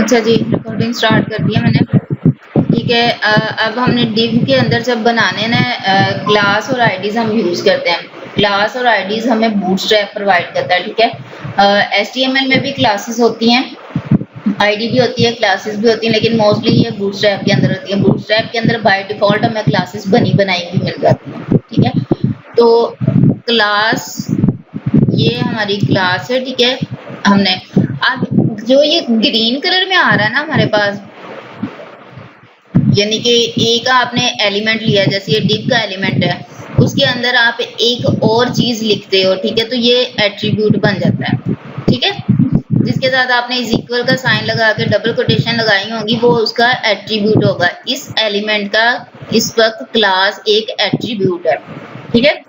अच्छा जी, recording start कर दिया मैंने। ठीक है, अब हमने div के अंदर जब बनाने ना क्लास और आईडीज हम यूज करते हैं। क्लास और आईडीज हमें बूटस्ट्रैप प्रोवाइड करता है। ठीक है, HTML में भी क्लासेस होती हैं, आईडी भी होती है, क्लासेस भी होती हैं, लेकिन मोस्टली ये बूटस्ट्रैप के अंदर होती है। बूटस्ट्रैप के अंदर बाय डिफॉल्ट हमें क्लासेस बनी बनाई भी मिल जाती हैं। ठीक है, तो क्लास, ये हमारी क्लास है। ठीक है, हमने अब जो ये ग्रीन कलर में आ रहा है ना हमारे पास, यानी कि एक आपने एलिमेंट लिया, जैसे ये div का एलिमेंट है, उसके अंदर आप एक और चीज लिखते हो। ठीक है, तो ये एट्रीब्यूट बन जाता है। ठीक है, जिसके साथ आपने इज इक्वल का साइन लगा के डबल कोटेशन लगाई होंगी, वो उसका एट्रीब्यूट होगा। इस एलिमेंट का इस वक्त क्लास एक एट्रीब्यूट है। ठीक है,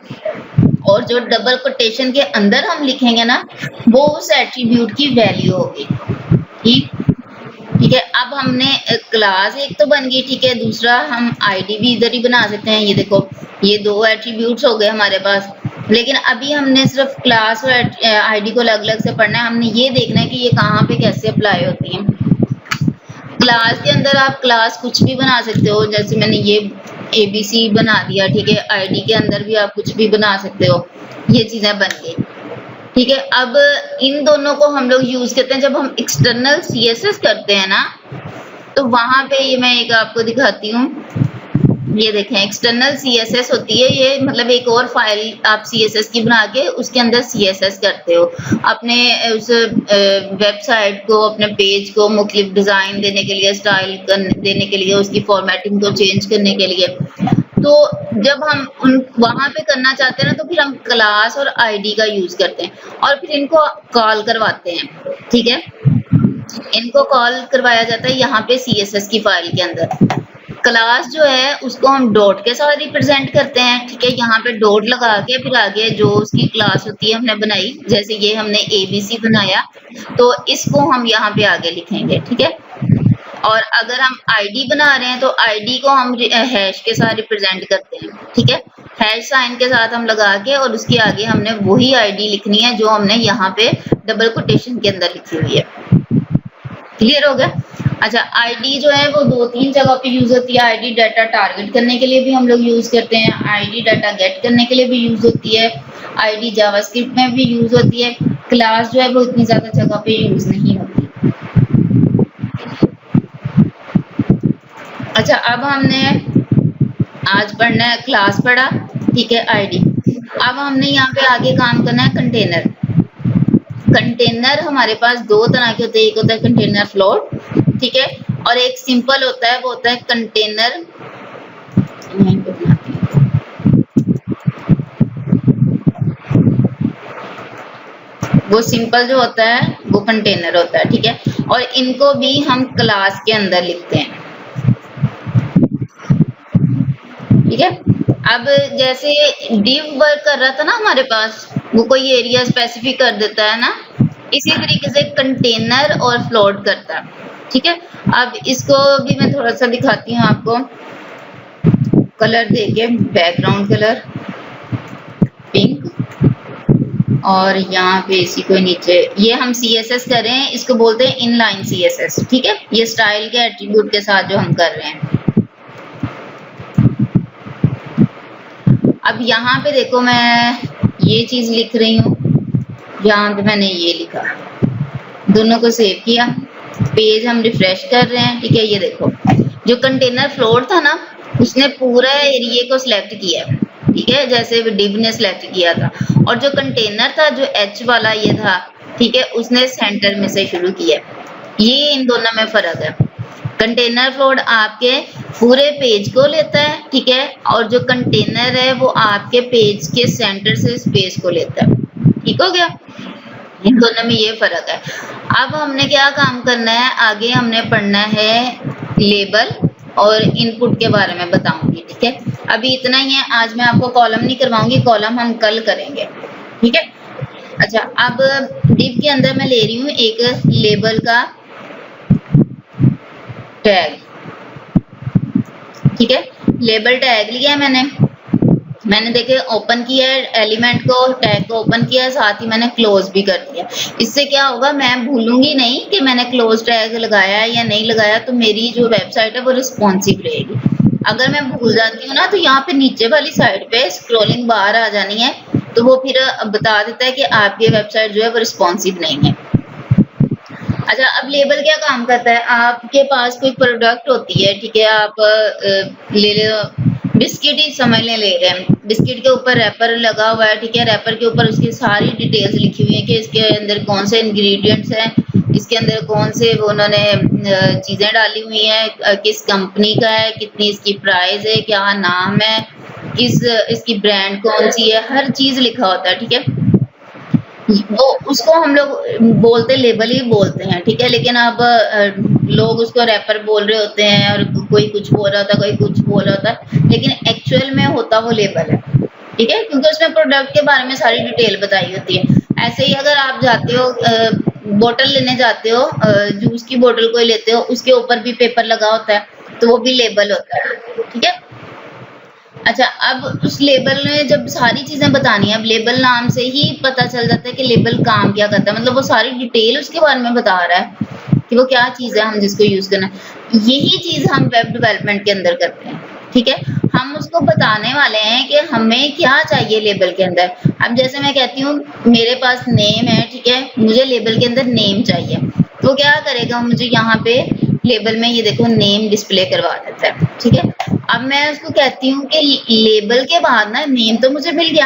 और जो डबल कोटेशन के अंदर हम लिखेंगे ना, वो उस एट्रीब्यूट की वैल्यू होगी। ठीक है, अब हमने क्लास एक तो बन गई। ठीक है, दूसरा हम आईडी भी इधर ही बना सकते हैं। ये देखो, ये दो एट्रीब्यूट्स हो गए हमारे पास, लेकिन अभी हमने सिर्फ क्लास और आईडी को अलग अलग से पढ़ना है। हमने ये देखना है कि ये कहाँ पे कैसे अप्लाई होती हैं। क्लास के अंदर आप क्लास कुछ भी बना सकते हो, जैसे मैंने ये ABC बना दिया। ठीक है, आईडी के अंदर भी आप कुछ भी बना सकते हो। ये चीजें बन गई। ठीक है, अब इन दोनों को हम लोग यूज करते हैं जब हम एक्सटर्नल CSS करते हैं ना, तो वहां पे ये मैं एक आपको दिखाती हूँ। ये देखें, एक्सटर्नल CSS होती है ये, मतलब एक और फाइल आप CSS की बना के उसके अंदर CSS करते हो, अपने उस वेबसाइट को, अपने पेज को मुख्तलिफ डिजाइन देने के लिए, स्टाइल देने के लिए, उसकी फॉर्मेटिंग को चेंज करने के लिए। तो जब हम वहां पे करना चाहते हैं ना, तो फिर हम क्लास और आईडी का यूज करते हैं और फिर इनको कॉल करवाते हैं। ठीक है, इनको कॉल करवाया जाता है यहाँ पे CSS की फाइल के अंदर। क्लास जो है उसको हम डॉट के साथ रिप्रेजेंट करते हैं। ठीक है, यहाँ पे डॉट लगा के फिर आगे जो उसकी क्लास होती है हमने बनाई, जैसे ये हमने ABC बनाया, तो इसको हम यहाँ पे आगे लिखेंगे। ठीक है, और अगर हम आईडी बना रहे हैं तो आईडी को हम हैश के साथ रिप्रेजेंट करते हैं। ठीक है, हैश साइन के साथ हम लगा के, और उसके आगे हमने वही आईडी लिखनी है जो हमने यहाँ पे डबल कोटेशन के अंदर लिखी हुई है। क्लियर हो गया? अच्छा, आईडी जो है वो 2-3 जगह पे यूज होती है। आईडी डाटा टारगेट करने के लिए भी हम लोग यूज करते हैं, आईडी डाटा गेट करने के लिए भी यूज होती है, आईडी जावास्क्रिप्ट में भी यूज होती है। क्लास जो है वो इतनी ज्यादा जगह पे यूज नहीं होती। अच्छा, अब हमने आज पढ़ना है, क्लास पढ़ा। ठीक है, आईडी। अब हमने यहाँ पे आगे काम करना है कंटेनर। कंटेनर हमारे पास दो तरह के होते हैं, एक होता है कंटेनर फ्लोट, ठीक है, और एक सिंपल होता है, वो होता है कंटेनर, वो सिंपल जो होता है वो कंटेनर होता है। ठीक है, और इनको भी हम क्लास के अंदर लिखते हैं। ठीक है, अब जैसे div वर्क कर रहा था ना हमारे पास, वो कोई एरिया स्पेसिफिक कर देता है ना, इसी तरीके से कंटेनर और फ्लोट करता है। ठीक है, अब इसको भी मैं थोड़ा सा दिखाती हूँ आपको, कलर देके, बैकग्राउंड कलर पिंक, और यहाँ पे इसी को नीचे, ये हम CSS कर रहे हैं, इसको बोलते हैं इनलाइन CSS। ठीक है, ये स्टाइल के एट्रीब्यूट के साथ जो हम कर रहे हैं। अब यहाँ पे देखो, मैं ये चीज लिख रही हूँ, यहाँ पे मैंने ये लिखा, दोनों को सेव किया, पेज हम रिफ्रेश कर रहे हैं। ठीक है, ये देखो, जो कंटेनर फ्लोट था ना, उसने पूरा एरिया को सिलेक्ट किया। ठीक है, जैसे div ने सिलेक्ट किया था, और जो कंटेनर था, जो H वाला ये था, ठीक है, उसने सेंटर में से शुरू किया। ये इन दोनों में फर्क है। कंटेनर फ्लोट आपके पूरे पेज को लेता है। ठीक है, और जो कंटेनर है वो आपके पेज के सेंटर से स्पेस को लेता है। ठीक हो गया? इन दोनों में ये फर्क है। अब हमने क्या काम करना है, आगे हमने पढ़ना है लेबल और इनपुट के बारे में बताऊंगी। ठीक है, अभी इतना ही है, आज मैं आपको कॉलम नहीं करवाऊंगी, कॉलम हम कल करेंगे। ठीक है, अच्छा, अब div के अंदर मैं ले रही हूँ एक लेबल का टैग। ठीक है, लेबल टैग लिया है मैंने। मैंने देखे ओपन किया है एलिमेंट को, टैग को ओपन किया है, साथ ही मैंने क्लोज भी कर दिया। इससे क्या होगा, मैं भूलूंगी नहीं कि मैंने क्लोज टैग लगाया है या नहीं लगाया, तो मेरी जो वेबसाइट है वो रिस्पॉन्सिव रहेगी। अगर मैं भूल जाती हूँ ना, तो यहाँ पे नीचे वाली साइड पे स्क्रॉलिंग बार आ जानी है, तो वो फिर बता देता है कि आपकी वेबसाइट जो है वो रिस्पॉन्सिव नहीं है। अच्छा, अब लेबल क्या काम करता है, आपके पास कोई प्रोडक्ट होती है, ठीक है, आप ले लो बिस्किट ही समझ ले रहे हैं, बिस्किट के ऊपर रैपर लगा हुआ है, ठीक है, रैपर के ऊपर उसकी सारी डिटेल्स लिखी हुई है कि इसके अंदर कौन से इंग्रेडिएंट्स हैं, इसके अंदर कौन से वो उन्होंने चीजें डाली हुई हैं, किस कंपनी का है, कितनी इसकी प्राइस है, क्या नाम है, किस इसकी ब्रांड कौन सी है, हर चीज लिखा होता है, ठीक है। वो उसको हम लोग बोलते लेबल ही बोलते हैं, ठीक है, लेकिन अब लोग उसको रैपर बोल रहे होते हैं, और कोई कुछ बोल रहा होता है, कोई कुछ बोल रहा होता है, लेकिन एक्चुअल में होता वो लेबल है, ठीक है, क्योंकि उसमें प्रोडक्ट के बारे में सारी डिटेल बताई होती है। ऐसे ही अगर आप जाते हो बोतल लेने जाते हो, जूस की बोतल कोई लेते हो, उसके ऊपर भी पेपर लगा होता है, तो वो भी लेबल होता है, ठीक है। अच्छा, अब उस लेबल में जब सारी चीजें बतानी है, अब लेबल नाम से ही पता चल जाता है कि लेबल काम क्या करता है, मतलब वो सारी डिटेल उसके बारे में बता रहा है कि वो क्या चीज है, हम जिसको यूज करना है। यही चीज हम वेब डेवलपमेंट के अंदर करते हैं, ठीक है। हम उसको बताने वाले हैं कि हमें क्या चाहिए लेबल के अंदर। अब जैसे मैं कहती हूँ मेरे पास नेम है, ठीक है, मुझे लेबल के अंदर नेम चाहिए, तो क्या करेगा, मुझे यहाँ पे लेबल में ये देखो नेम डिस्प्ले करवा देता है, ठीक है। अब मैं उसको कहती हूँ कि लेबल के बाद ना नेम तो मुझे मिल गया,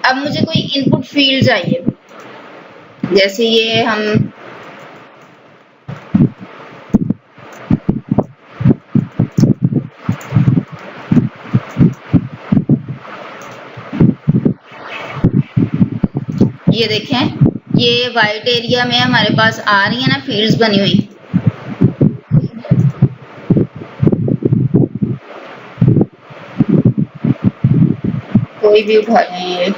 अब मुझे कोई इनपुट फील्ड चाहिए, जैसे ये हम ये देखें, ये वाइट एरिया में हमारे पास आ रही है ना फील्ड्स बनी हुई, कोई भी उठा लें ये,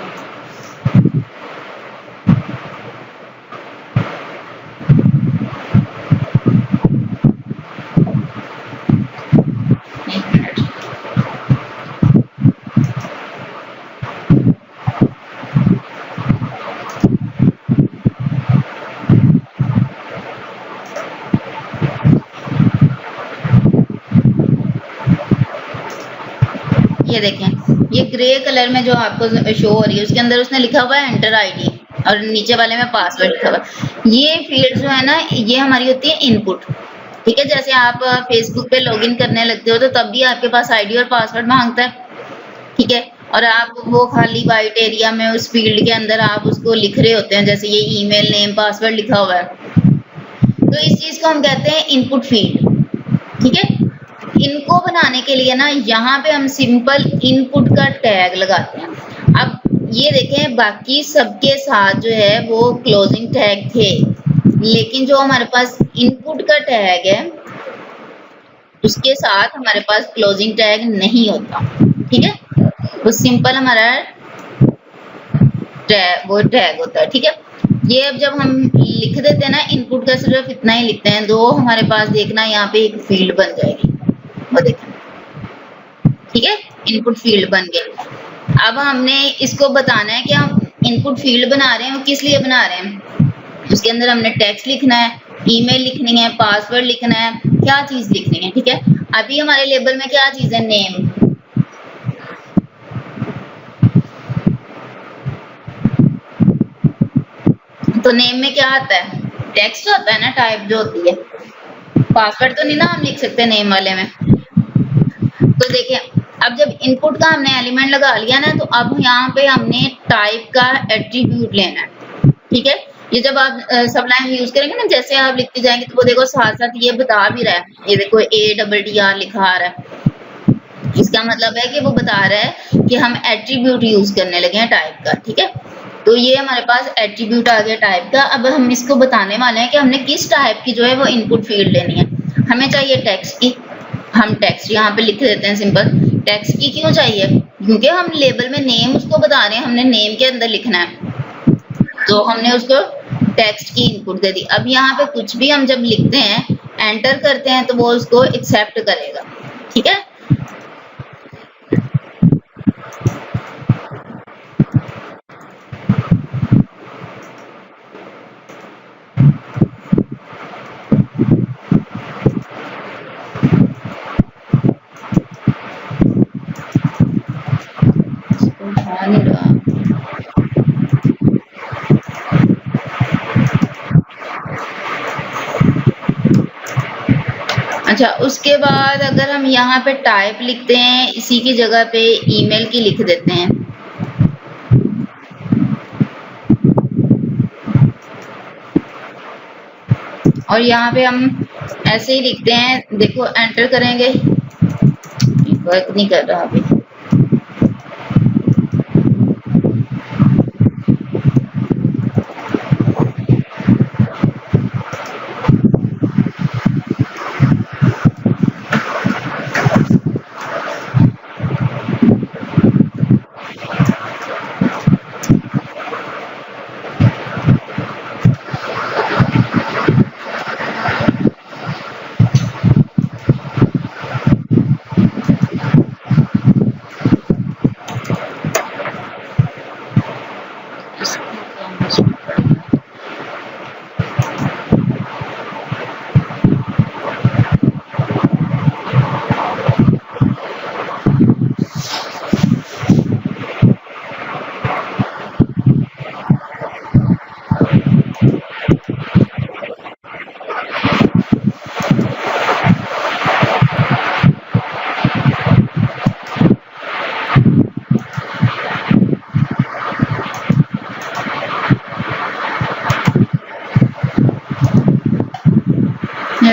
ये देखें, ये ग्रे कलर में जो आपको शो हो रही है, उसके अंदर उसने लिखा हुआ है एंटर आईडी, और नीचे वाले में पासवर्ड लिखा हुआ है। ये फील्ड जो है ना, ये हमारी होती है इनपुट, ठीक है। जैसे आप फेसबुक पे लॉगिन करने लगते हो, तो तब भी आपके पास आईडी और पासवर्ड मांगता है, ठीक है, और आप वो खाली वाइट एरिया में उस फील्ड के अंदर आप उसको लिख रहे होते हैं, जैसे ये ईमेल नेम पासवर्ड लिखा हुआ है, तो इस चीज को हम कहते हैं इनपुट फील्ड, ठीक है। इनको बनाने के लिए ना यहाँ पे हम सिंपल इनपुट का टैग लगाते हैं। अब ये देखें, बाकी सबके साथ जो है वो क्लोजिंग टैग थे, लेकिन जो हमारे पास इनपुट का टैग है उसके साथ हमारे पास क्लोजिंग टैग नहीं होता, ठीक है, वो सिंपल हमारा वो टैग होता है, ठीक है। ये अब जब हम लिख देते हैं ना, इनपुट का सिर्फ इतना ही लिखते हैं, तो हमारे पास देखना यहाँ पे एक फील्ड बन जाएगी, वो देखें, ठीक है, इनपुट फील्ड बन गए। अब हमने इसको बताना है कि हम इनपुट फील्ड बना रहे हैं, वो किस लिए बना रहे हैं, उसके अंदर हमने टेक्स्ट लिखना है, ईमेल लिखनी है, पासवर्ड लिखना है, क्या चीज लिखनी है, ठीक है। अभी हमारे लेबल में क्या चीज है, नेम, तो नेम में क्या आता है, टेक्स्ट होता है ना, टाइप जो होती है, पासवर्ड तो नहीं ना हम लिख सकते नेम वाले में। तो देखिए, अब जब इनपुट का हमने एलिमेंट लगा लिया ना, तो अब यहाँ पे हमने टाइप का एट्रीब्यूट लेना है, ठीक है। ये जब आप सबलाइन यूज करेंगे ना, जैसे आप लिखते जाएंगे, तो वो देखो साथ साथ ये बता भी रहा है, ये देखो ADDR लिखा आ रहा है, इसका मतलब है कि वो बता रहा है कि हम एट्रीब्यूट यूज करने लगे हैं टाइप का, ठीक है। तो ये हमारे पास एट्रीब्यूट आ गया टाइप का। अब हम इसको बताने वाले हैं कि हमने किस टाइप की जो है वो इनपुट फील्ड लेनी है। हमें चाहिए टेक्स्ट की, हम टेक्स्ट यहाँ पे लिख देते हैं सिंपल। टेक्स्ट की क्यों चाहिए, क्योंकि हम लेबल में नेम उसको बता रहे हैं, हमने नेम के अंदर लिखना है, तो हमने उसको टेक्स्ट की इनपुट दे दी। अब यहाँ पे कुछ भी हम जब लिखते हैं, एंटर करते हैं, तो वो उसको एक्सेप्ट करेगा, ठीक है। अच्छा, उसके बाद अगर हम यहाँ पे टाइप लिखते हैं, इसी की जगह पे ईमेल की लिख देते हैं। और यहाँ पे हम ऐसे ही लिखते हैं, देखो एंटर करेंगे, वर्क नहीं कर रहा अभी।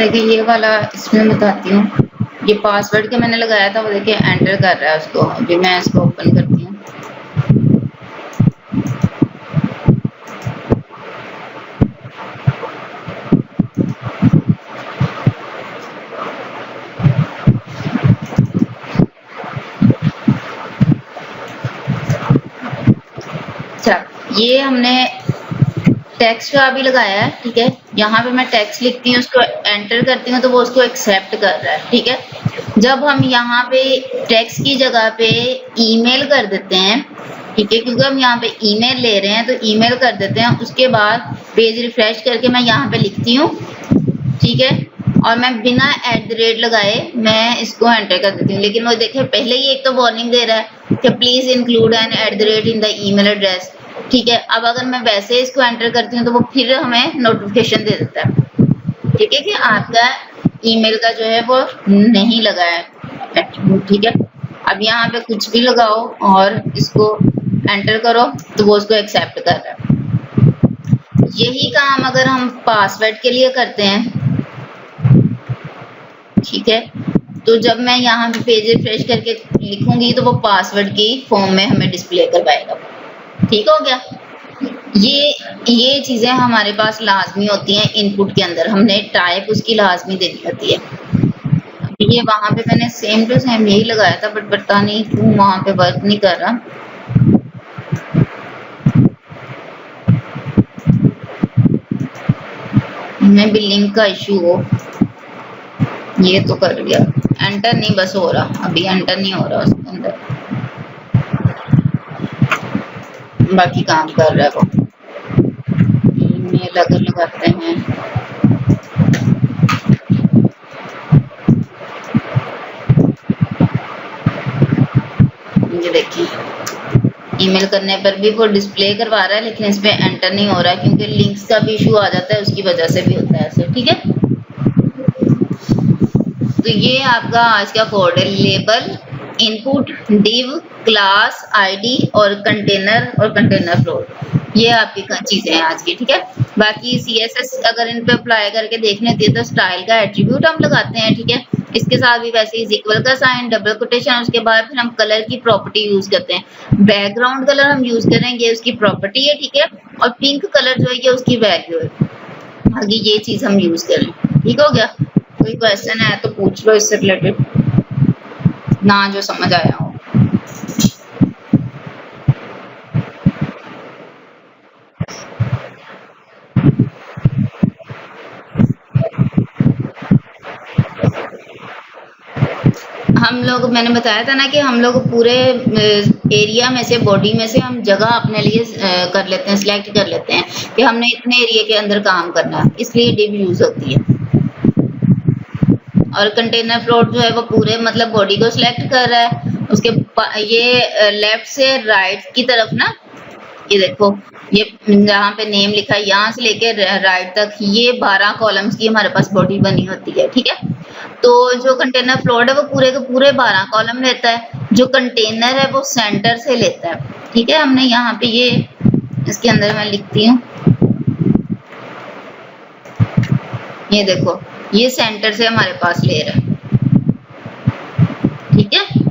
देखिए ये वाला इसमें बताती हूँ, ये पासवर्ड के मैंने लगाया था, वो देखिए एंटर कर रहा है उसको। अभी मैं इसको ओपन करती हूँ। अच्छा, ये हमने टेक्स्ट का भी लगाया है, ठीक है। यहाँ पे मैं टेक्स्ट लिखती हूँ, उसको एंटर करती हूँ तो वो उसको एक्सेप्ट कर रहा है, ठीक है। जब हम यहाँ पे टेक्स्ट की जगह पे ईमेल कर देते हैं, ठीक है, क्योंकि हम यहाँ पे ईमेल ले रहे हैं तो ईमेल कर देते हैं। उसके बाद पेज रिफ्रेश करके मैं यहाँ पे लिखती हूँ, ठीक है, और मैं बिना @ लगाए मैं इसको एंटर कर देती हूँ। लेकिन वो देखिए पहले ही एक तो वार्निंग दे रहा है कि please include an @ in the email address, ठीक है। अब अगर मैं वैसे इसको एंटर करती हूँ तो वो फिर हमें नोटिफिकेशन दे देता है, ठीक है, कि आपका ईमेल का जो है वो नहीं लगा है, ठीक है। अब यहाँ पे कुछ भी लगाओ और इसको एंटर करो तो वो उसको एक्सेप्ट कर रहा है। यही काम अगर हम पासवर्ड के लिए करते हैं, ठीक है, तो जब मैं यहाँ पे पेज रिफ्रेश करके लिखूंगी तो वो पासवर्ड की फॉर्म में हमें डिस्प्ले करवाएगा। ठीक हो गया। ये चीजें हमारे पास लाजमी होती हैं इनपुट के अंदर, हमने टाइप उसकी लाजमी देनी होती है। ये वहां पे मैंने सेम टू सेम यही लगाया था, बट पता नहीं क्यों वहां पे वर्क नहीं कर रहा। मैं भी लिंक का इशू हो, ये तो कर लिया, एंटर नहीं बस हो रहा, अभी एंटर नहीं हो रहा उसके अंदर, बाकी काम कर रहा है वो। ईमेल अगर लगाते हैं, ये देखिए ईमेल करने पर भी वो डिस्प्ले करवा रहा है, लेकिन इसमें एंटर नहीं हो रहा है क्योंकि लिंक्स का भी इशू आ जाता है, उसकी वजह से भी होता है ऐसे, ठीक है। तो ये आपका आज का कोड है, label, input, div, class, ID और कंटेनर फ्लोर, ये आपकी चीजें हैं आज की, ठीक है। बाकी सीएसएस अगर इन पे अप्लाई करके देखने दिए तो स्टाइल का एट्रीब्यूट हम लगाते हैं, ठीक है। इसके साथ भी वैसे ही इक्वल का साइन, डबल कोटेशन, उसके बाद फिर हम कलर की प्रॉपर्टी यूज करते हैं। बैकग्राउंड कलर हम यूज करेंगे, उसकी प्रॉपर्टी है, ठीक है, और पिंक कलर जो है ये उसकी वैल्यू है। आगे ये चीज हम यूज करें, ठीक हो गया। कोई क्वेश्चन है तो पूछ लो इससे रिलेटेड, ना जो समझ आया हो। हम लोग, मैंने बताया था ना कि हम लोग पूरे एरिया में से, बॉडी में से हम जगह अपने लिए कर लेते हैं, सिलेक्ट कर लेते हैं कि हमने इतने एरिया के अंदर काम करना है, इसलिए डिव यूज होती है। और कंटेनर फ्लोट जो है वो पूरे मतलब बॉडी को सिलेक्ट कर रहा है। उसके ये लेफ्ट से राइट की तरफ ना, ये देखो ये जहाँ पे नेम लिखा है यहाँ से लेके राइट तक, ये 12 कॉलम्स की हमारे पास बॉडी बनी होती है, ठीक है। तो जो कंटेनर फ्लोट है वो पूरे के पूरे 12 कॉलम लेता है, जो कंटेनर है वो सेंटर से लेता है। ठीक है, हमने यहाँ पे ये इसके अंदर मैं लिखती हूँ, ये देखो ये सेंटर से हमारे पास ले रहा है। ठीक है,